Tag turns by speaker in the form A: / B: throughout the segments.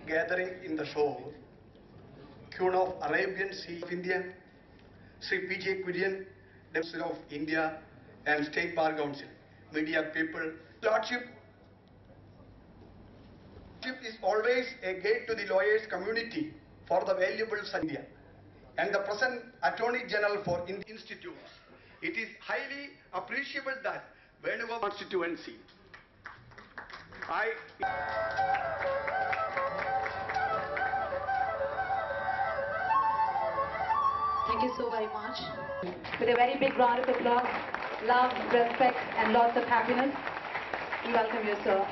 A: gathering in the shore, Queen of Arabian Sea of India, Sri P.J. Kurian, Deputy of India and State Bar Council, media people, Lordship is always a gate to the lawyers community for the valuables of India and the present Attorney General for Institutes. It is highly appreciable that Venugopal constituency.
B: Thank you so very much. With a very big round of applause, love, respect and lots of happiness, we welcome you, sir.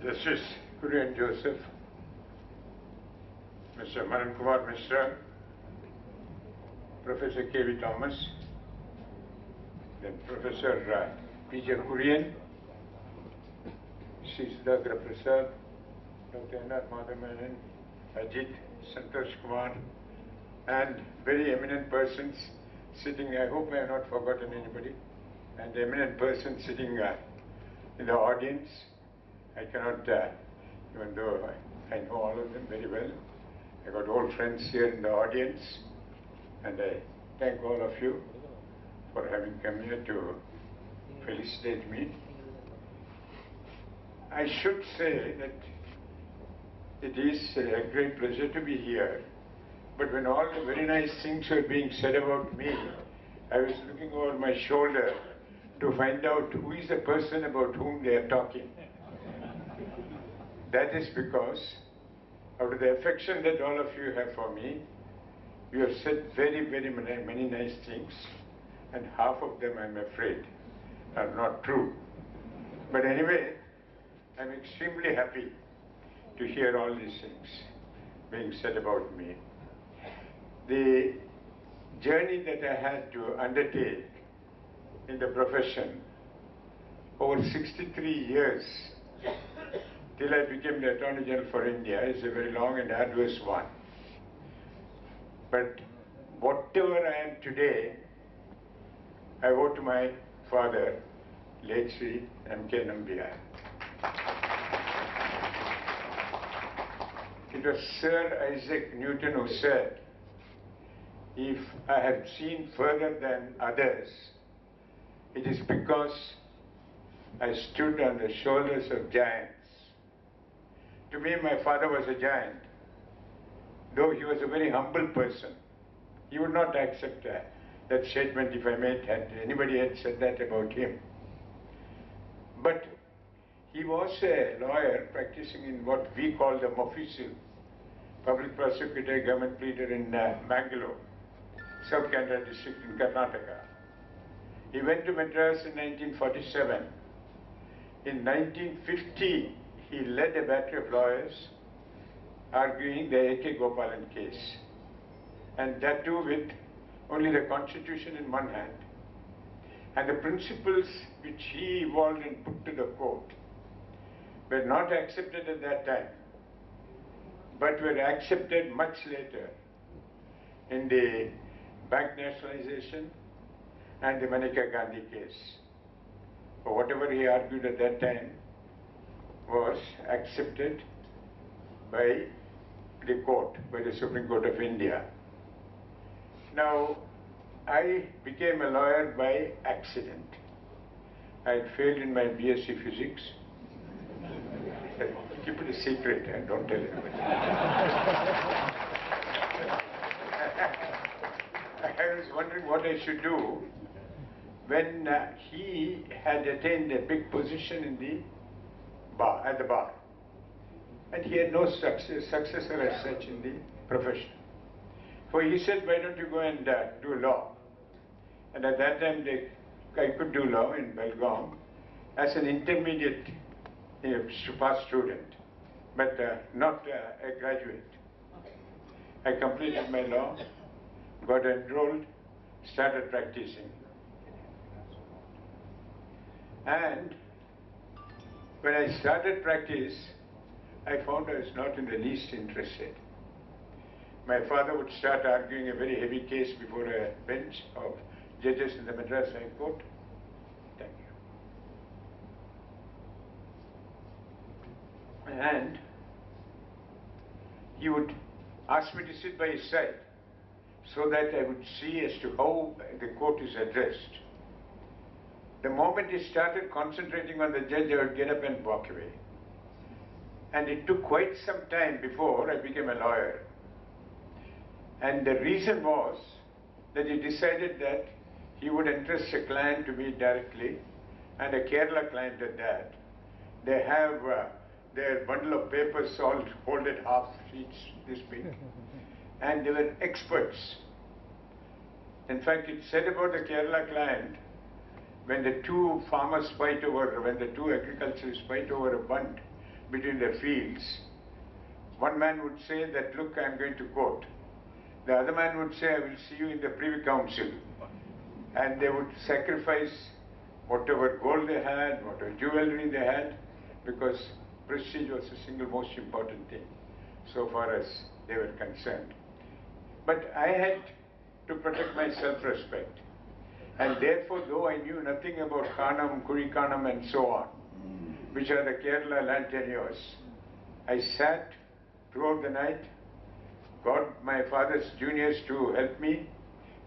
C: Justice Kurian Joseph, Mr. Manan Kumar Mishra, Professor K.V. Thomas, then Professor P.J. Kurian, Sri Sudhakar Prasad, Dr. N.R. Madhamanan, Ajit, Santosh Kumar, and very eminent persons sitting, I hope I have not forgotten anybody, and eminent persons sitting in the audience. I cannot, even though I know all of them very well, I got old friends here in the audience, and I thank all of you for having come here to felicitate me. I should say that it is a great pleasure to be here, but when all the very nice things were being said about me, I was looking over my shoulder to find out who is the person about whom they are talking. That is because, out of the affection that all of you have for me, you have said very, very many nice things, and half of them, I'm afraid, are not true. But anyway, I'm extremely happy to hear all these things being said about me. The journey that I had to undertake in the profession over 63 years till I became the Attorney General for India is a very long and arduous one. But whatever I am today, I owe to my father, late Sri M.K. Nambiar. It was Sir Isaac Newton who said, if I have seen further than others, it is because I stood on the shoulders of giants. To me, my father was a giant. Though he was a very humble person, he would not accept that statement if had anybody had said that about him. But he was a lawyer practicing in what we call the Moffisil, public prosecutor, government pleader in Bangalore, South Canara district in Karnataka. He went to Madras in 1947. In 1950, he led a battery of lawyers arguing the A.K. Gopalan case, and that too with only the constitution in one hand. And the principles which he evolved and put to the court were not accepted at that time, but were accepted much later in the bank nationalization and the Maneka Gandhi case. For whatever he argued at that time was accepted by the court, by the Supreme Court of India. Now, I became a lawyer by accident. I had failed in my BSc physics. Keep it a secret and don't tell anybody. I was wondering what I should do when he had attained a big position in the bar, at the bar. And he had no successor as such in the profession. So he said, why don't you go and do law? And at that time, I could do law in Belgaum as an intermediate pass student, but not a graduate. I completed my law, got enrolled, started practicing. And when I started practice, I found I was not in the least interested. My father would start arguing a very heavy case before a bench of judges in the Madras High Court. Thank you. and he would ask me to sit by his side so that I would see as to how the court is addressed. The moment he started concentrating on the judge, I would get up and walk away. And it took quite some time before I became a lawyer. And the reason was that he decided that he would entrust a client to me directly, and a Kerala client at that. They have their bundle of papers all folded half sheets this big, and they were experts. In fact, it said about the Kerala client, when the two farmers fight over, when the two agriculturists fight over a bunt between their fields, one man would say that, look, I'm going to court. The other man would say, I will see you in the Privy Council. And they would sacrifice whatever gold they had, whatever jewelry they had, because prestige was the single most important thing, so far as they were concerned. But I had to protect my self-respect. And therefore, though I knew nothing about Kanam, Kurikanam and so on, which are the Kerala land tenures, I sat throughout the night, got my father's juniors to help me,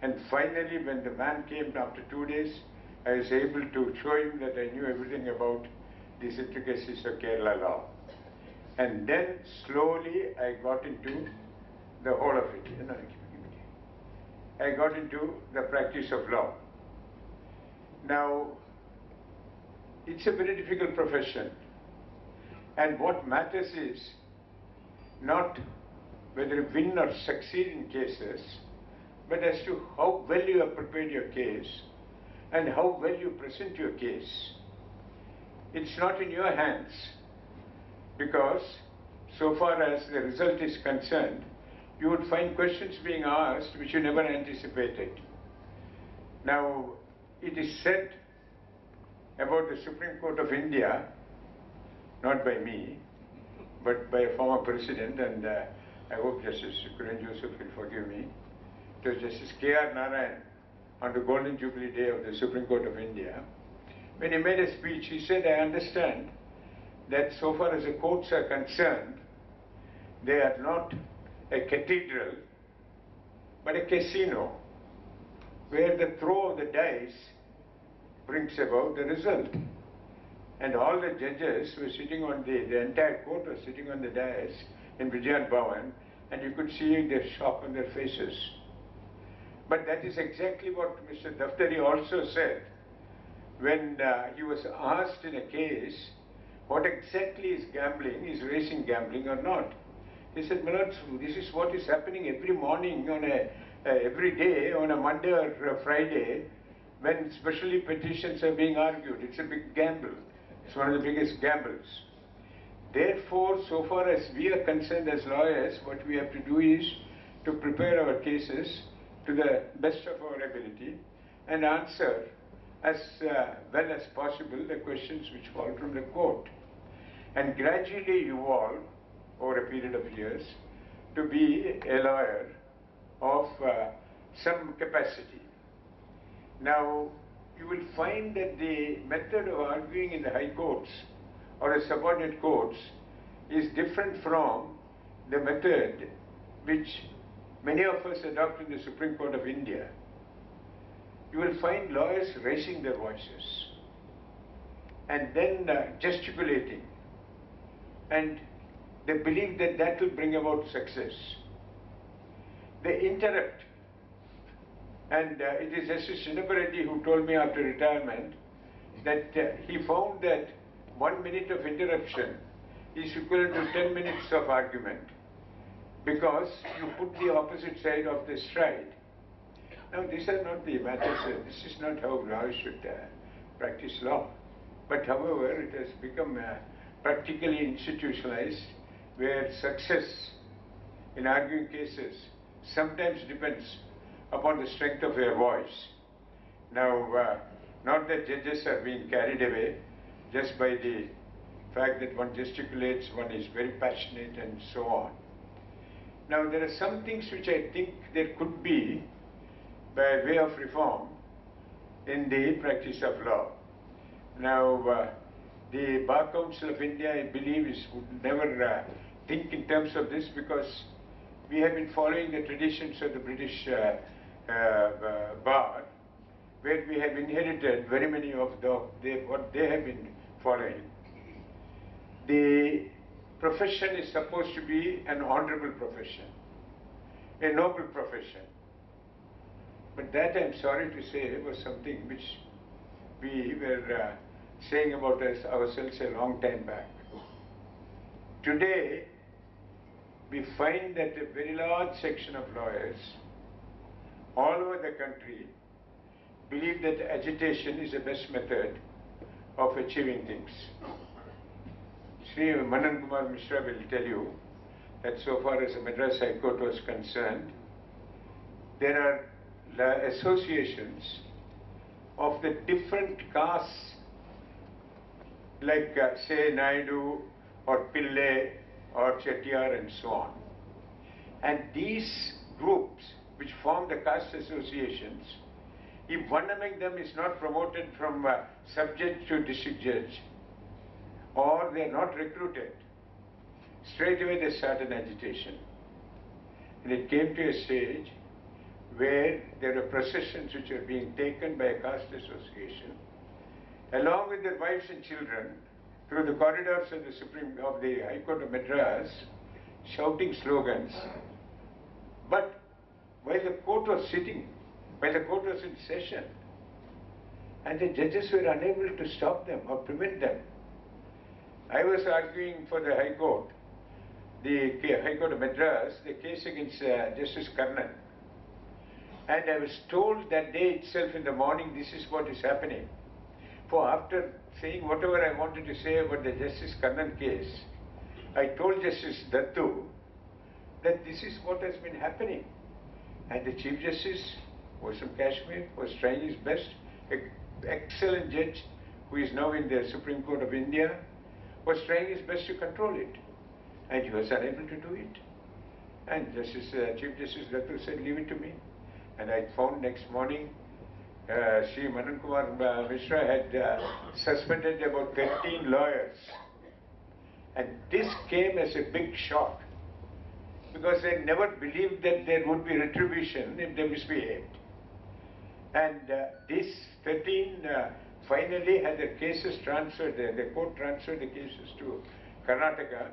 C: and finally when the man came after 2 days, I was able to show him that I knew everything about these intricacies of Kerala law. And then slowly I got into the whole of it. I got into the practice of law. Now, it's a very difficult profession, and what matters is not whether you win or succeed in cases, but as to how well you have prepared your case and how well you present your case. It's not in your hands, because so far as the result is concerned, you would find questions being asked which you never anticipated. Now, it is said about the Supreme Court of India, not by me, but by a former president, and I hope Justice Kiran Joseph will forgive me. It was Justice K.R. Narayan on the Golden Jubilee Day of the Supreme Court of India. When he made a speech, he said, I understand that so far as the courts are concerned, they are not a cathedral, but a casino, where the throw of the dice brings about the result. And all the judges were sitting on the entire court was sitting on the dais in Vijayan Bhavan, and you could see the shock on their faces. But that is exactly what Mr. Daftari also said when he was asked in a case, what exactly is gambling? Is racing gambling or not? He said, Milord, this is what is happening every morning on every day, on a Monday or a Friday, when especially petitions are being argued. It's a big gamble. It's one of the biggest gambles. Therefore, so far as we are concerned as lawyers, what we have to do is to prepare our cases to the best of our ability and answer as well as possible the questions which fall from the court, and gradually evolve over a period of years to be a lawyer of some capacity. Now, you will find that the method of arguing in the high courts or the subordinate courts is different from the method which many of us adopt in the Supreme Court of India. You will find lawyers raising their voices and then gesticulating, and they believe that that will bring about success. They interrupt, and it is Justice Chidambaram who told me after retirement that he found that 1 minute of interruption is equal to 10 minutes of argument, because you put the opposite side of the stride. Now, these are not the matters, this is not how lawyers should practice law. But however, it has become practically institutionalized, where success in arguing cases sometimes depends upon the strength of your voice. Now, not that judges are being carried away just by the fact that one gesticulates, one is very passionate and so on. Now, there are some things which I think there could be by way of reform in the practice of law. Now, The Bar Council of India, I believe, would never think in terms of this, because we have been following the traditions of the British bar, where we have inherited very many of what they have been following. The profession is supposed to be an honorable profession, a noble profession. But that, I'm sorry to say, was something which we were saying about ourselves a long time back. Today, we find that a very large section of lawyers all over the country believe that agitation is the best method of achieving things. Sri Manan Kumar Mishra will tell you that so far as the Madras High Court was concerned, there are associations of the different castes, like say Naidu or Pillai or Chettiar and so on. And these groups which form the caste associations, if one among them is not promoted from subject to district judge, or they are not recruited, straight away they start an agitation. And it came to a stage where there were processions which were being taken by a caste association, along with their wives and children, through the corridors of the High Court of Madras, shouting slogans. But while the court was sitting, while the court was in session, and the judges were unable to stop them or prevent them. I was arguing for the High Court, the High Court of Madras, the case against Justice Karnan. And I was told that day itself in the morning, this is what is happening. For after saying whatever I wanted to say about the Justice Karnan case, I told Justice Dattu that this is what has been happening. And the Chief Justice was from Kashmir, was trying his best, an excellent judge who is now in the Supreme Court of India, was trying his best to control it. And he was unable to do it. And Chief Justice Dattu said, leave it to me. And I found next morning, Sri Manan Kumar Mishra had suspended about 13 lawyers. And this came as a big shock, because they never believed that there would be retribution if they misbehaved. And these 13 finally had their cases transferred, the court transferred the cases to Karnataka,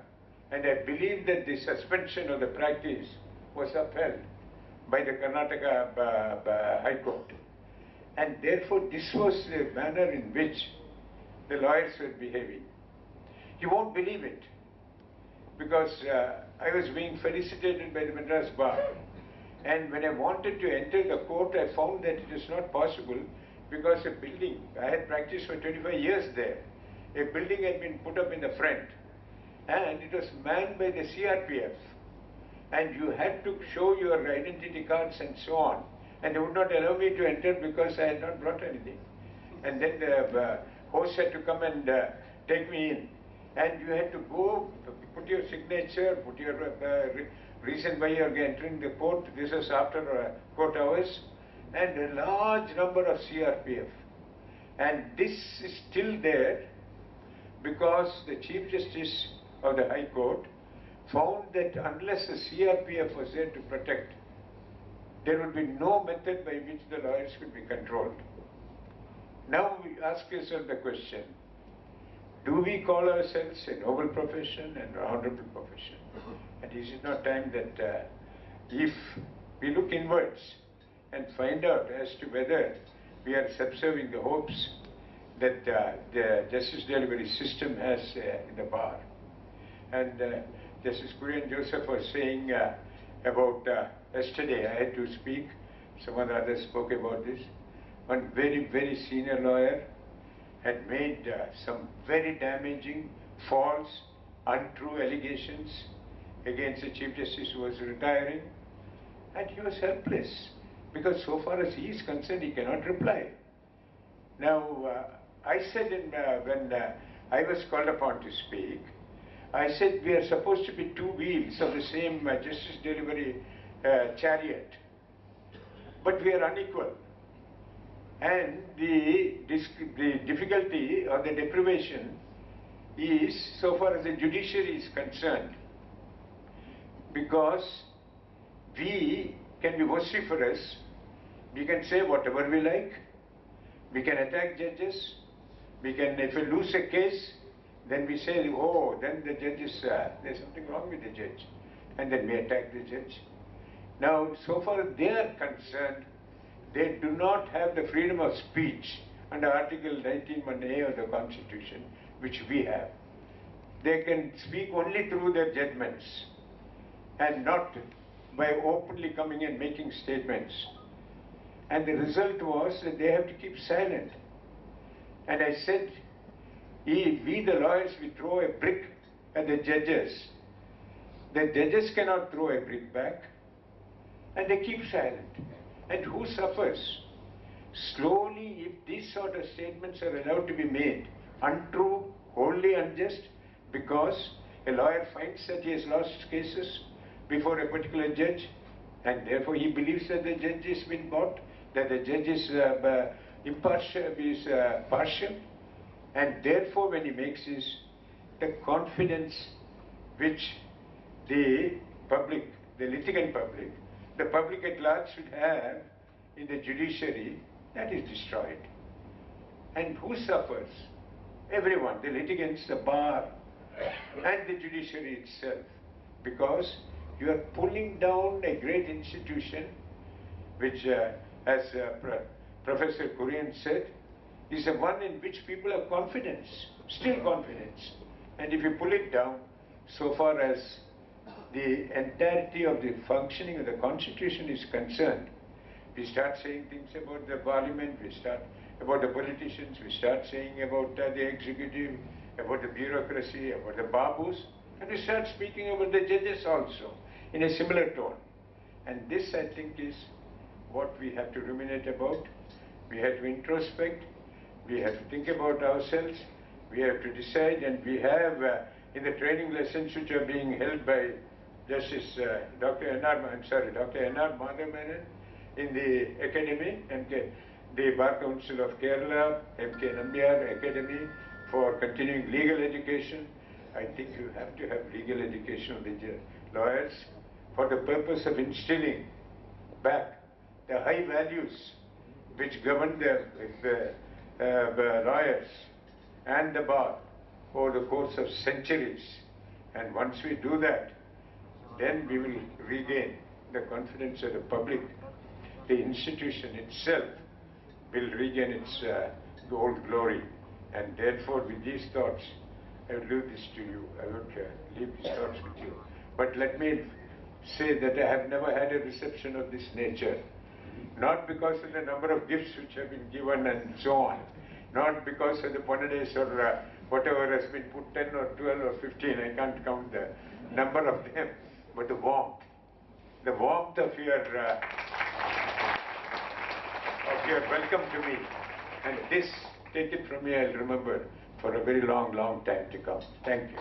C: and I believe that the suspension of the practice was upheld by the Karnataka High Court. And therefore this was the manner in which the lawyers were behaving. You won't believe it, because I was being felicitated by the Madras Bar, and when I wanted to enter the court, I found that it was not possible, because a building, I had practiced for 25 years there, a building had been put up in the front, and it was manned by the CRPF, and you had to show your identity cards and so on, and they would not allow me to enter because I had not brought anything. And then the host had to come and take me in, and you had to go, put your signature, put your reason why you are entering the court. This was after court hours, and a large number of CRPF. And this is still there because the Chief Justice of the High Court found that unless the CRPF was there to protect, there would be no method by which the lawyers could be controlled. Now we ask yourself the question, do we call ourselves a noble profession and an honorable profession? And is it not time that if we look inwards and find out as to whether we are subserving the hopes that the justice delivery system has in the bar? And Justice Kurian Joseph was saying about yesterday, I had to speak, some of the others spoke about this. One very, very senior lawyer had made some very damaging, false, untrue allegations against the Chief Justice who was retiring, and he was helpless, because so far as he is concerned, he cannot reply. Now, I said when I was called upon to speak, I said we are supposed to be two wheels of the same justice delivery chariot, but we are unequal. And the difficulty or the deprivation is so far as the judiciary is concerned, because we can be vociferous, we can say whatever we like, we can attack judges, we can, if we lose a case, then we say, oh, then the judge is, there's something wrong with the judge, and then we attack the judge. Now, so far as they are concerned, they do not have the freedom of speech under Article 19(1)(a) of the Constitution, which we have. They can speak only through their judgments and not by openly coming and making statements. And the result was that they have to keep silent. And I said, we the lawyers, we throw a brick at the judges. The judges cannot throw a brick back, and they keep silent. And who suffers? Slowly, if these sort of statements are allowed to be made, untrue, wholly unjust, because a lawyer finds that he has lost cases before a particular judge, and therefore he believes that the judge has been bought, that the judge is partial, and therefore when he makes the confidence which the public, the litigant public, the public at large should have in the judiciary, that is destroyed. And who suffers? Everyone, the litigants, the bar, and the judiciary itself, because you are pulling down a great institution which, as Professor Kurian said, is the one in which people have confidence, still confidence. And if you pull it down, so far as the entirety of the functioning of the Constitution is concerned, we start saying things about the Parliament, we start about the politicians, we start saying about the executive, about the bureaucracy, about the babus, and we start speaking about the judges also in a similar tone. And this, I think, is what we have to ruminate about. We have to introspect, we have to think about ourselves, we have to decide, and we have in the training lessons which are being held by Justice Dr. N.R. Madhavanan in the Academy, the Bar Council of Kerala, M.K. Nambiar Academy for continuing legal education. I think you have to have legal education of the lawyers for the purpose of instilling back the high values which govern the lawyers and the bar over the course of centuries. And once we do that, then we will regain the confidence of the public. The institution itself will regain its old glory. And therefore, with these thoughts, I will leave this to you. I would leave these thoughts with you. But let me say that I have never had a reception of this nature. Not because of the number of gifts which have been given and so on. Not because of the Ponades or whatever has been put, 10 or 12 or 15, I can't count the number of them, but the warmth of your welcome to me. And this, take it from me, I'll remember for a very long, long time to come. Thank you.